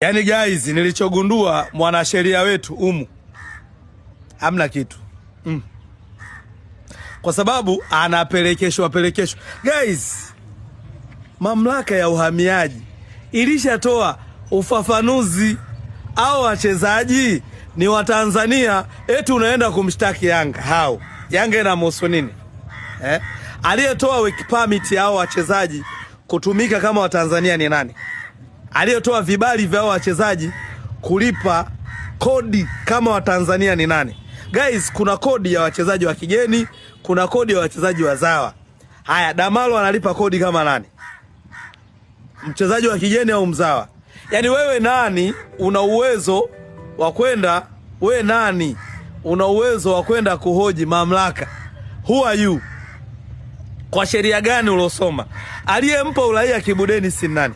Yani guys, nilichogundua mwanasheria wetu hamna kitu. Kwa sababu anapelekeshwa. Guys, mamlaka ya uhamiaji ilishatoa ufafanuzi au wachezaji ni wa Tanzania, eti unaenda kumshtaki Yanga. Hao Yanga inamhusu nini? Aliyetoa work permit hao wachezaji kutumika kama wa Tanzania ni nani? Aliyetoa vibali vya wachezaji kulipa kodi kama wa Tanzania ni nani? Guys, kuna kodi ya wachezaji wa kigeni, kuna kodi ya wachezaji wazawa. Haya, Damalo analipa kodi kama nani? Mchezaji wa kigeni au mzawa? Yaani wewe nani una uwezo wa kwenda, wewe nani una uwezo wa kwenda kuhoji mamlaka? Who are you? Kwa sheria gani ulosoma? Aliyempa uraia Kibu Denis ni nani?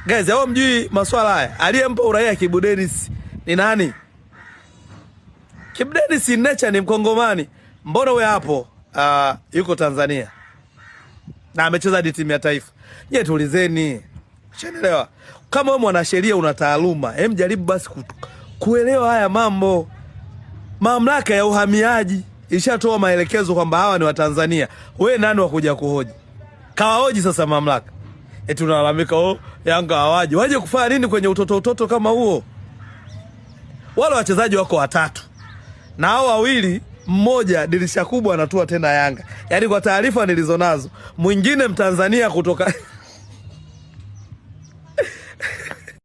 Guys, hao mjui masuala haya. Aliyempa uraia Kibu Denis ni nani? Kibu Denis nature ni Mkongomani. Mbona wewe hapo yuko Tanzania na amecheza timu ya taifa? Je, tuulizeni. Unaelewa? Kama wewe mwanasheria una taaluma, jaribu basi kuelewa haya mambo. Mamlaka ya uhamiaji ishatoa maelekezo kwamba hawa ni wa Tanzania. Wewe nani wa kuja kuhoji? Kawahoji sasa mamlaka. Eti unalalamika Yanga hawaje. Waje kufanya nini kwenye utoto kama huo? Wale wachezaji wako watatu. Na hao wawili, mmoja dirisha kubwa anatua tena Yanga. Yaani kwa taarifa nilizonazo, mwingine Mtanzania kutoka